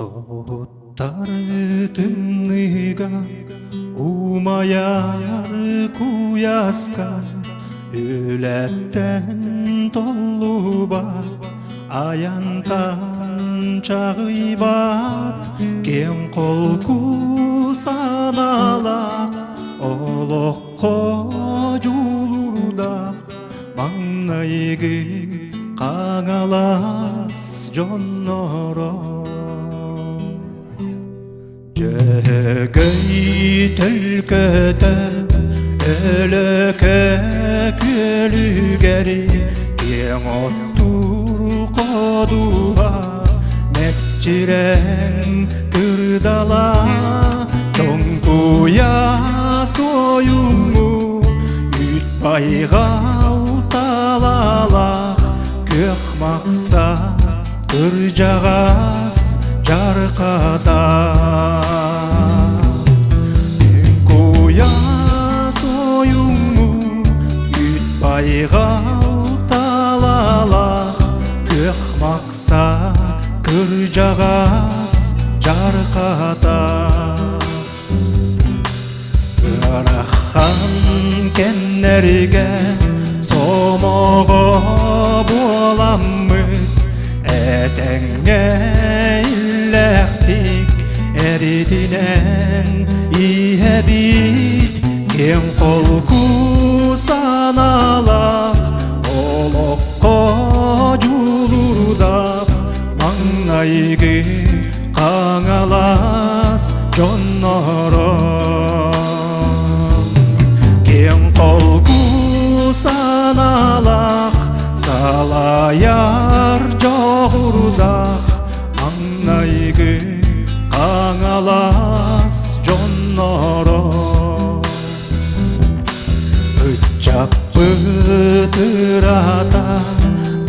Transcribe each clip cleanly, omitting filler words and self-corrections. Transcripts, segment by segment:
Тоғыттары тымныға умаяр куяска үләттен толу бар аянтан чағибат кен қол кусаналақ олоққо жулурдақ маңнайғы қаңалас жонноро Жөгөй түлкөтө өлөкө көлүгери кең оттур кодуга мекчирен кырдала чоң куя союму үтпайга уталалак көк макса ыржагас жарқада Куя сойуңу үтпайға уталалақ көк мақса кір жағас жарқада Ыраққан кеннерге сомоға боламмы Этеңге илләқтик әритінен иәбит Кен қол кусаналақ олоққо жулурдақ Маңнайғы қаңалас жонноро Кен қол кусаналақ салаяр жоғырдақ Маңнайғы қаңалас жонноро Үтчап бұтырата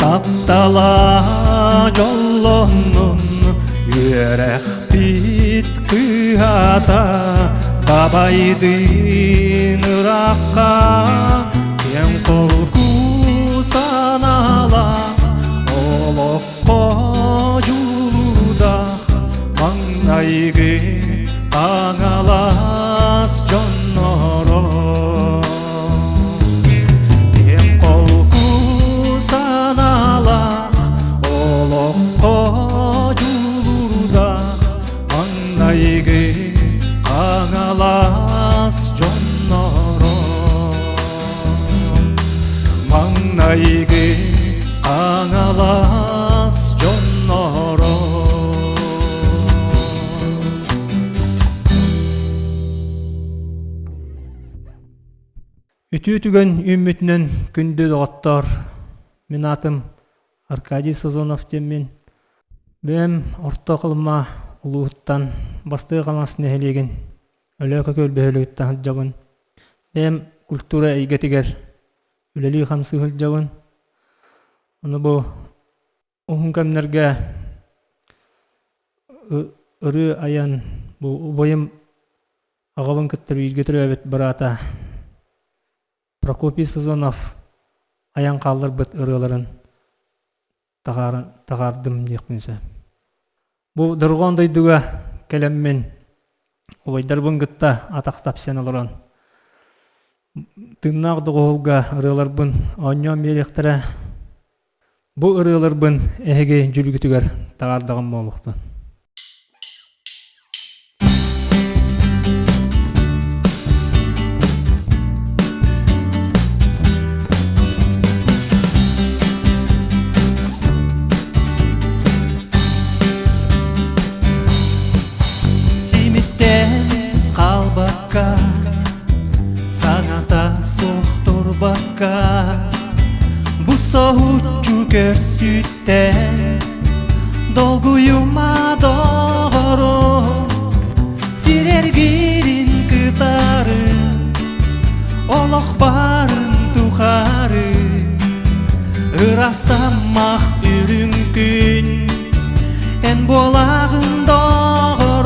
таптала жоллонун Үйрек бит кыата табайдын ыраққа Кен қол кусаналақ олоққо жулурдақ Маңнайғы қаңалас жонноро Кен қол кусаналақ олоққо жулурдақ Маңнайғы қаңалас жонноро Маңнайғы қаңалас жонноро Үтү-үтүгөн үмүтүнөн күндү доғаттар. Мен атым Аркадий Сазонов деммен. Бәм орта қылма улуғыттан басты қаласын әхелеген. Өлөкі көлбөхөлігіттен жабын. Бәм культура әйгетігер. Үлелі қамсығыл жабын. Оны бұл оғын кәмнерге ұры аян бұл бойым ағабын күттір үйгетір өбет барата. Прокопий Сазонов аян қалдыр бұт ұрыларын тағардым дейкпінсі. Бұл дұрған дойдуға кәлеммен ойдар бұңғытта атақтап сен алыран. Тыннақ дұғылға ұрылар бұн оңнан беректірі. Бұл ұрылар бұн әйге жүргітігер тағардығын болуқты. Саңата соқтыр баққа Бұ соғытчу көрсүттен Долгуюма доғыру Сирергерін кытары Олық барын тұқары Ырастамақ үрін күн Эн болағын доғыру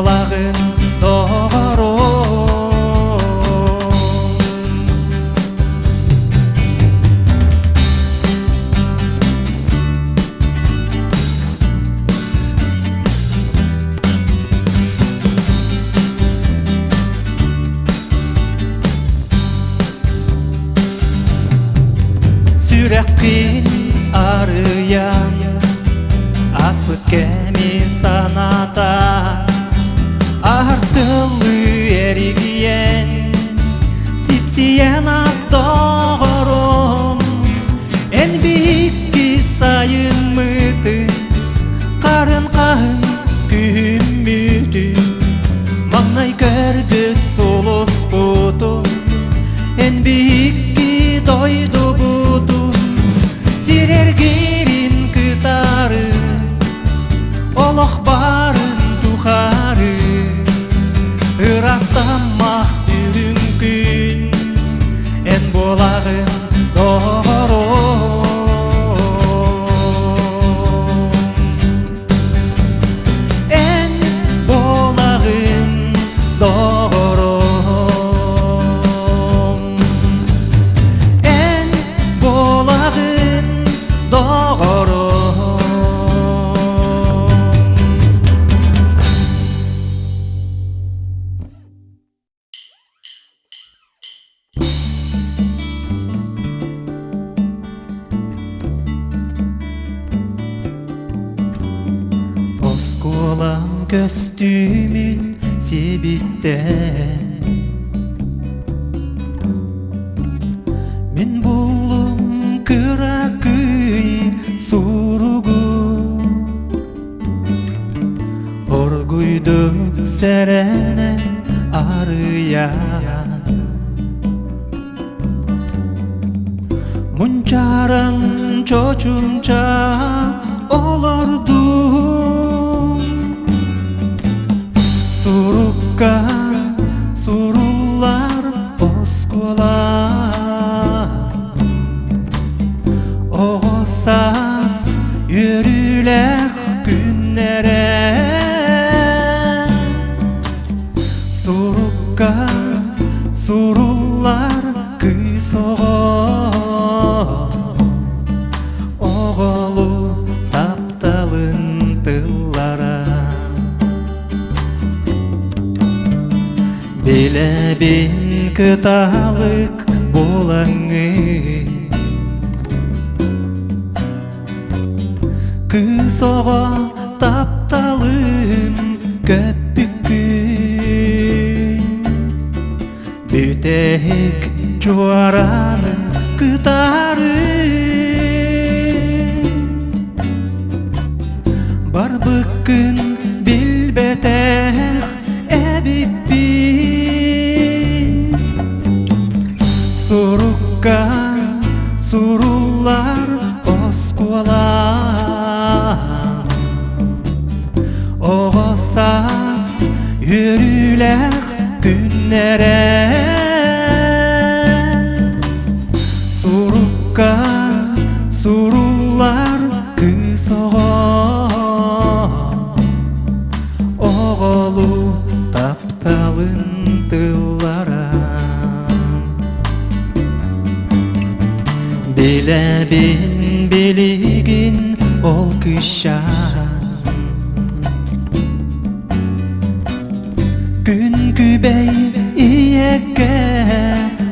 болағын доғаром. Сүрәккин арыян аспыт кәми саната артылы әрігиен сипсиян астағырым ән бейікки сайын мұты қарын қағын күммүті маңнай көрдік солыс бұтым ән бейікки дойду бұтым сирергерин кытары олох барын тухары ырастаммах бүгүн эн болагын доғором. Эн болагын доғором. Эн болагын доғором. Осколам көстүмүн себиттен мен буллум кыракый суругу оргуйдум серенен арыян мунчаран чочумча олордум сурукка суруллар осколар оғосас үрүлэх күннере сурукка суруллар кысого оголу тапталын тыллара билебин кыталык болаңы кысого тапталым көппүккүн бүтек жуараны кытары барбыккын билбетех эбиппин сурукка суруллар оскуалар оғосас үрүлэх күннере сурукка суруллар кысого оголу тапталын тыллара билебин билигин ол кышан күн күбей иекке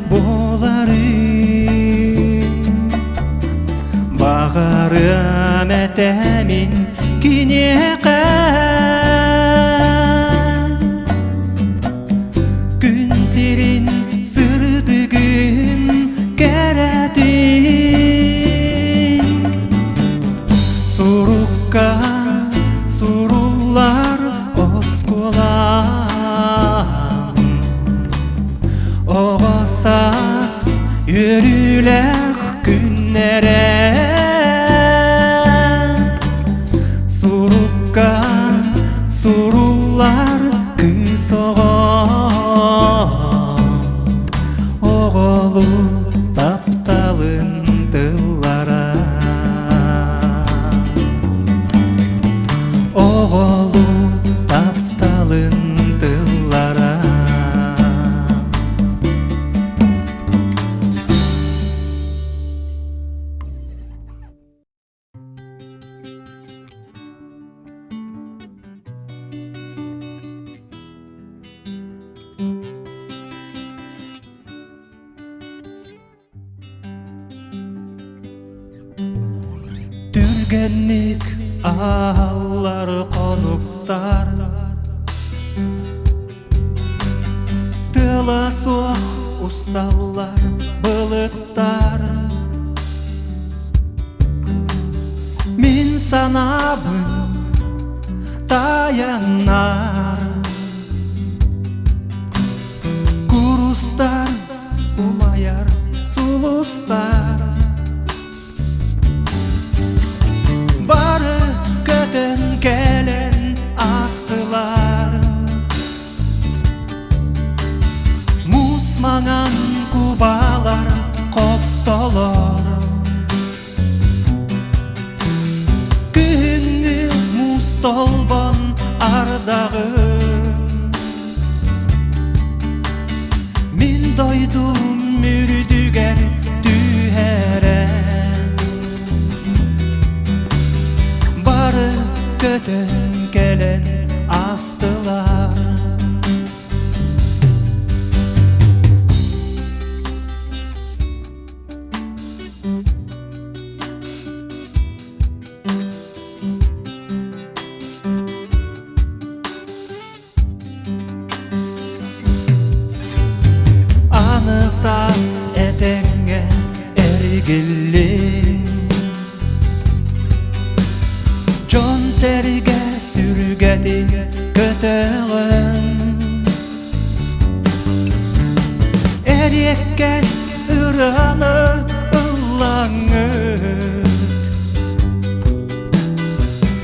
болары бағарым этемин кинеке күн сирин сырдыгын керетин сурукка суруллар осколар оғосас үрүлэх күннере сурукка Үргенник аллар конуктар Тыла суох усталлар былыттар Мин санабын таяннар Курустар умаяр сулустар Бары көтөн келен астылар Мусмаңан кубалар коптолор Күңү мустолбон ардагы Мин дойдум мүрдүгер түйәрен Бары көтөн келен астылар Анысас этеңе эргилли Жон серге сүргедин көтөгөн Эреккес ыраны ылаңыт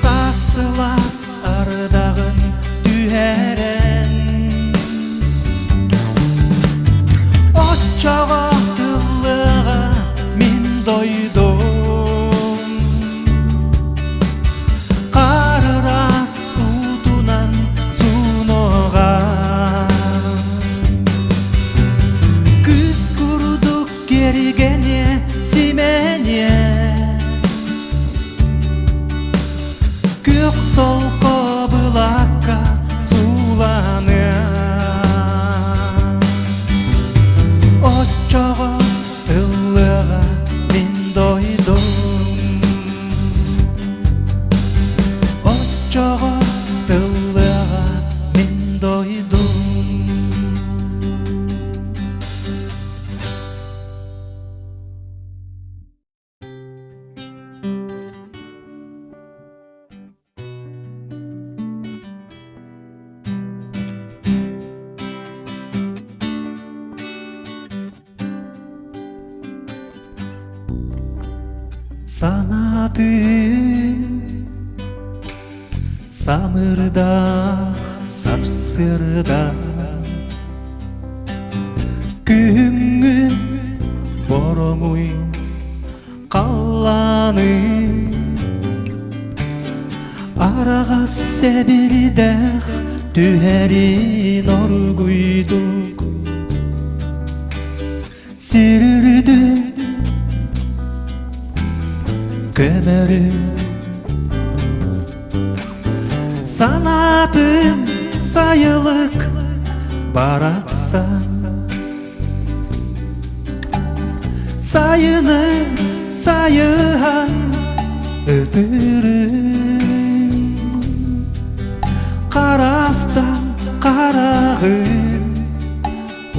Сасылас ардагын түйәрен Отчаға тылыға мин дойдум Қарырас утунан суноға Күз курдук кергене симене Көк солко былакка суланы Отчаға тылыға мин дойдум Отчаға тылыға мин дойдум Санадым самырдақ сарсырда Күңүм боромуй қалланы Арага себирдэх түһәрин оргуйдук Сирүрдү көмөрү Санатым сайылык баракса Сайыны сайыхан ытырым Карастан карагым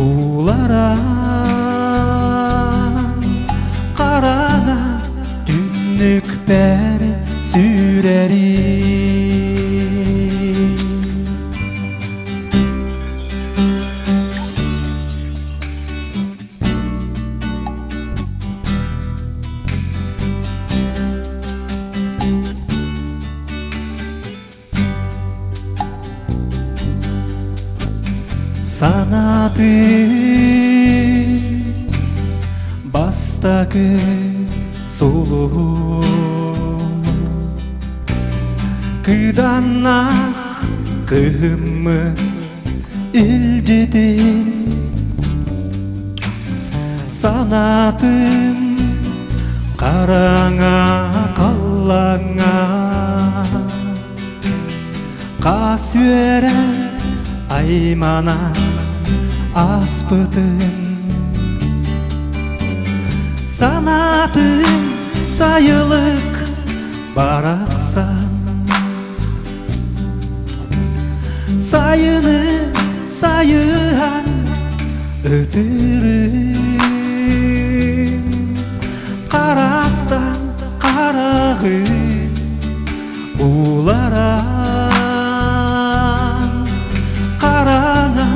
улара Карана түнүк бәри сүрери Санадым бастагы сулуу Кыданнах кыһыммы илдидин Санатым караңа каллаңа Касүерен аймана аспытын Санатым сайылык бараксан сайыны сайыан өтірің қарастан қарағың уларан қараңа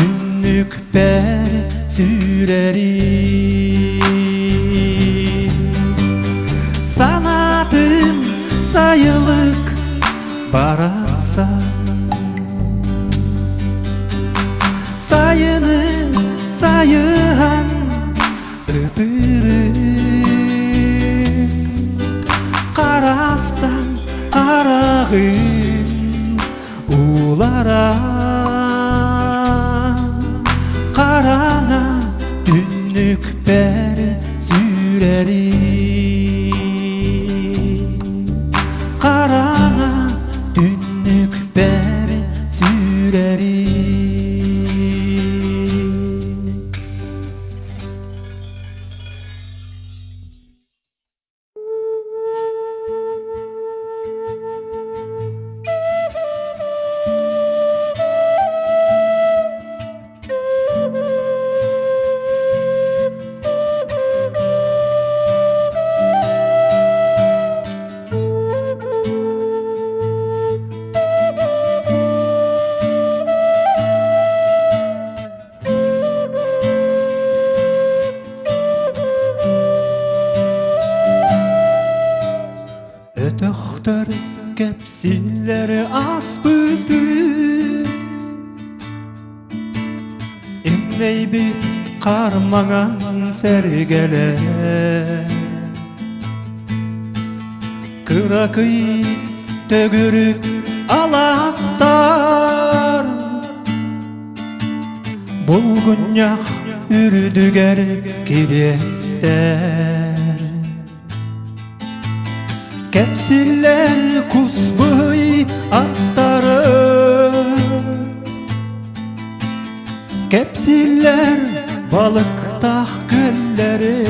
үннік бәр сүрәрің санатым сайылық бараксан сайыны сайыан өтірің қарастан қарағың уларан қараңа түннік бәрі сүрәрің қараңа түннік бәрі сүрәрің Ötöktör kepsilleri aspıdı İmrey bit karmagan sergele Kırakıy tögürük alastar Bulgunyak ürdüger kirester Kepsiller kusbuy attarı Kepsiller balıktah gölleri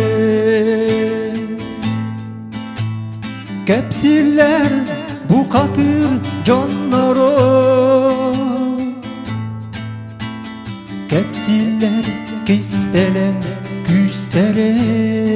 Kepsiller bu katır canları Kepsiller kistelen küstelen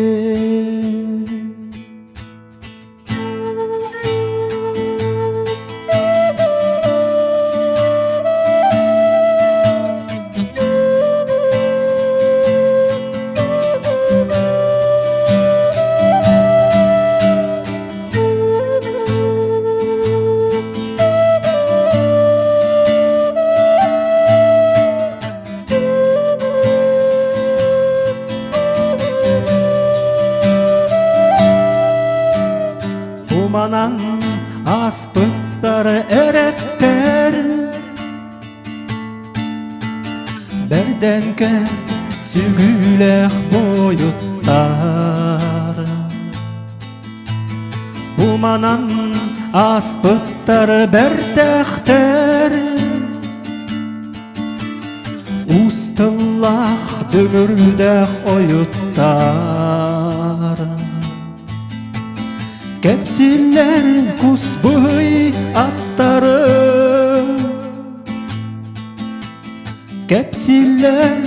Umanan aspıtları eretler Berdenke sügülek boyutlar Umanan aspıtları berdekter Ustıllah dönürdek oyutlar Kepsiller kusbuy attarı Kepsiller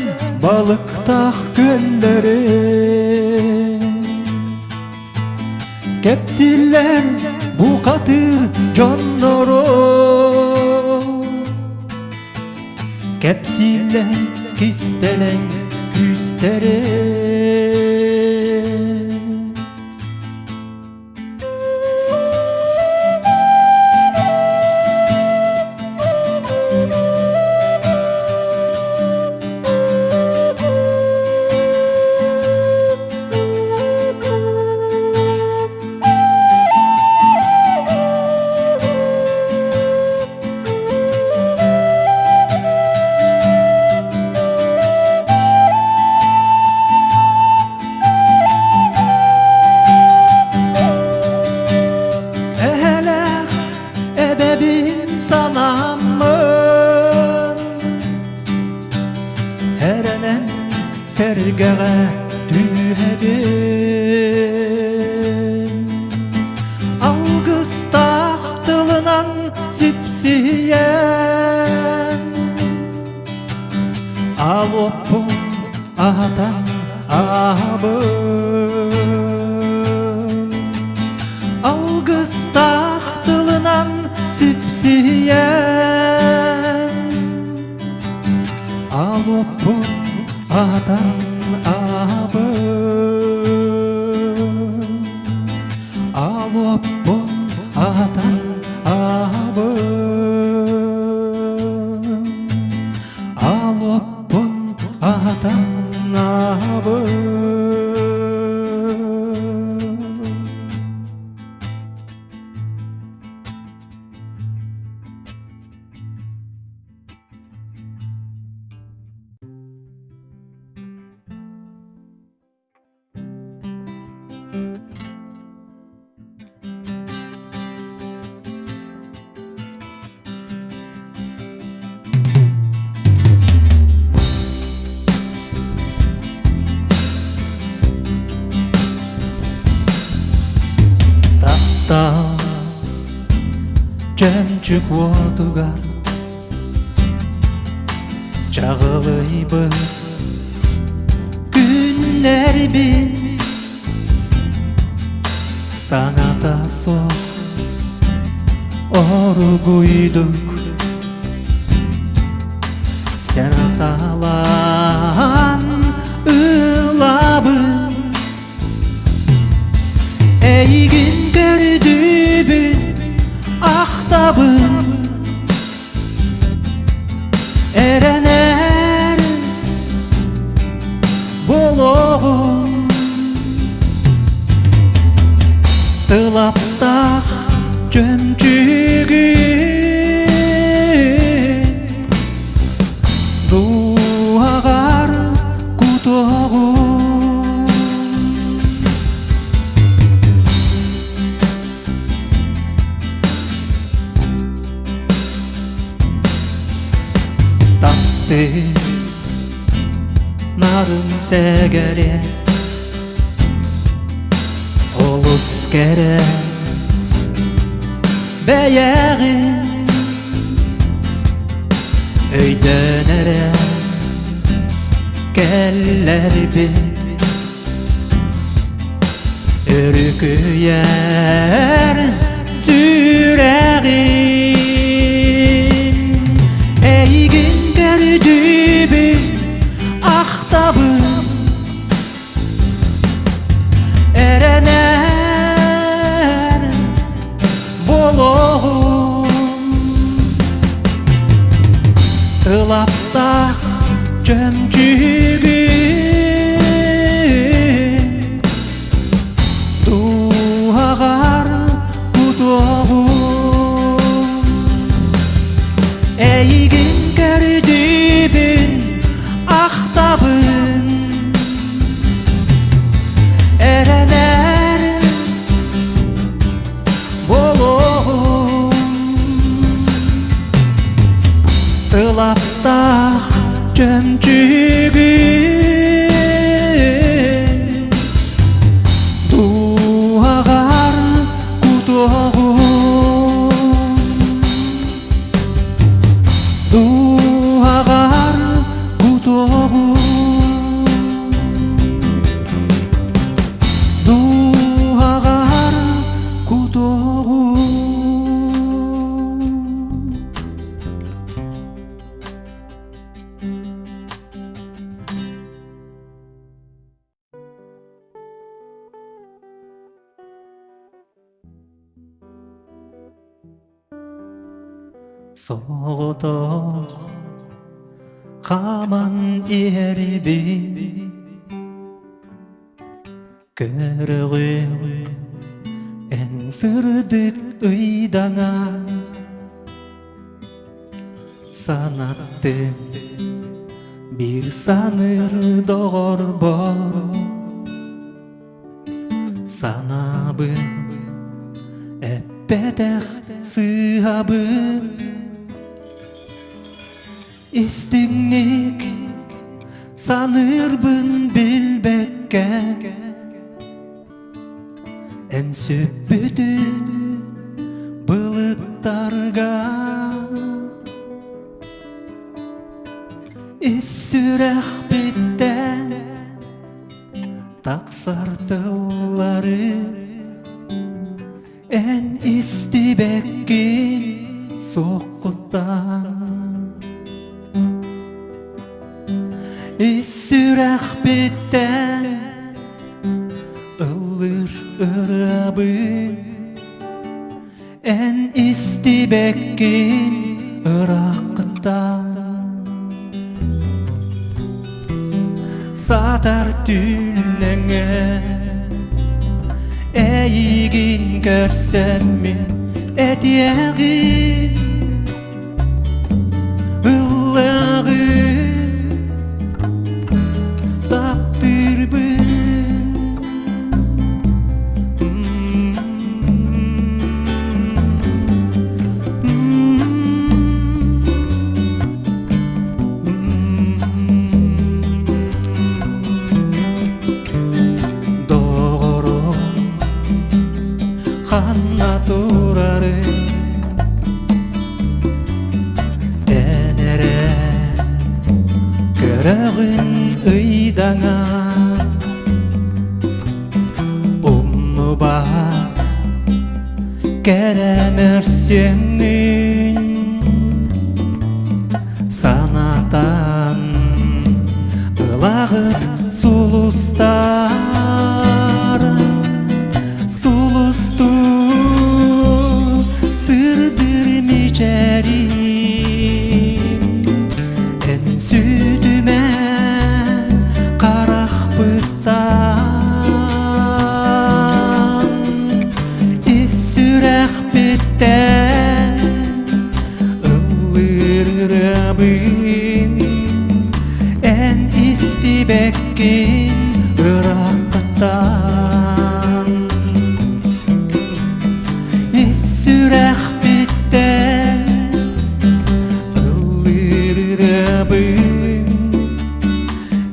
balıktah gölleri Kepsiller bu katır canları Kepsiller kistelen küsteren sergere düğedin Al алоппун атан абын алгыс тахтылынан сипсиен алоппун атан абын алоппун атан абын алоппун атан абын Жемчуг отугар чагылыйбын күннербин саңата соқ оргуйдук сен салан ылабын эйгин көрдүбүн ақтабын эренер болохун тылаптақ жөмчүгүн дуагар кутогун нарын сегере олус кере беягин өйдөнере келлербин өрүкүер сүрегин эйгин көрдүбүн ақтабын эренер болохун тылаптақ жөмчүгүн дуагар кутогун эйгин көрдүбүн ақтабын эренер болохун тылаптақ жөмчүгүн дуагар кутогун дуагар кутогун дуагар кутогун соғытық қаман ербин көріғі ән сырдық ұйдаңа санаттың bir sanır doğurbo sanabın eppedek sığabın istinlik sanırbın bilbekke en sübbüdün bılıttarga Issürək bitten taksardılları en istibekkin soğuktan Issürək bitten ılır ırabı en istibekkin ıraqtan Satar tülüne eğin görsem mi etiyağın ıllağı taptırbın Hanna durarı enere körağın ıydana bak keremersenin sanatan ılağıt sulustar en südüme qaraq bıttan Issürək bitten ıllir rabin en istibekkin ıraqtan Issürək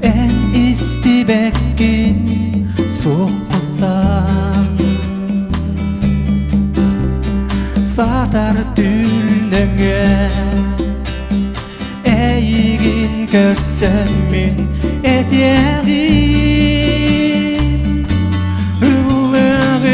en istibekkin soğuktan Satar tülüne eğin görsem min etiyağın ıllağın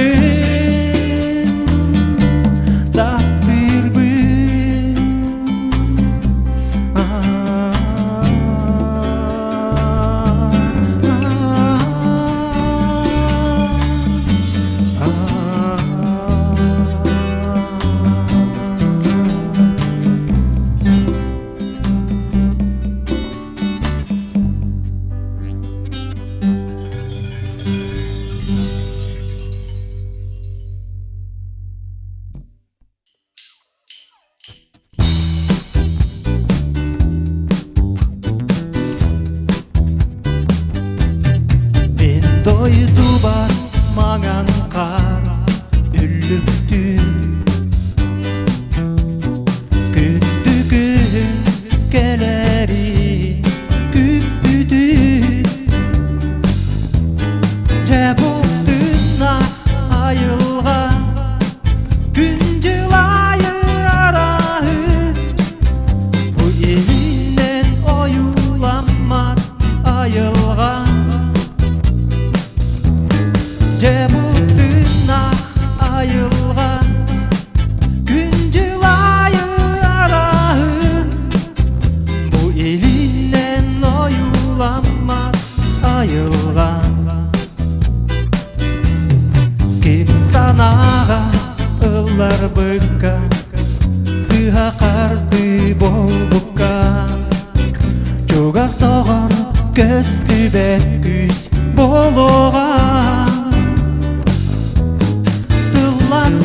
Doydu batmagan kar üllüktü Küttügün keleri küppüdü Cebultuna ayılgan güncülayı arahı Bu elinden oyulanmat ayılgan Cebultuna ayılgan güncülayı arahın Bu elinden oyulanmaz ayılgan Kim sanağa ıllar bıkka Sıha kartı bol bukka Çok az doğan gözlü beküz boloğan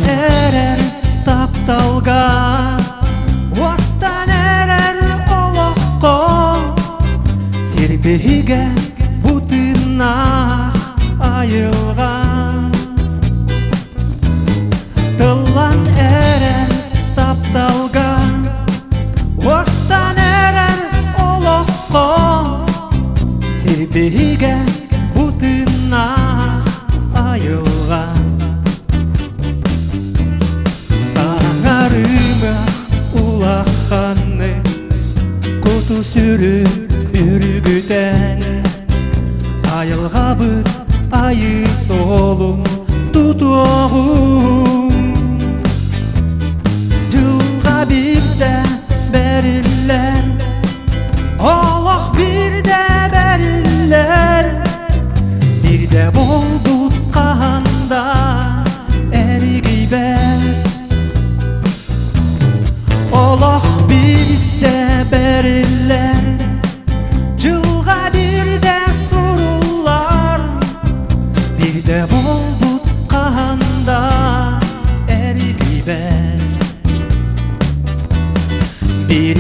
erer taptalga Ostan erer oloqqa Sirbehiga butınaq ayılgan Tıllan erer taptalga Ostan erer oloqqa Sirbehiga butınaq ayılgan Ulaqanne kutu sürü үргүтен айылгабыт айы солун тутугум жылга бирде бериллер олох бирде бериллер бирде болбут каханда эргибер олох бирде бериллер жылга бирде сурулар бирде болбут каханда эргибер бир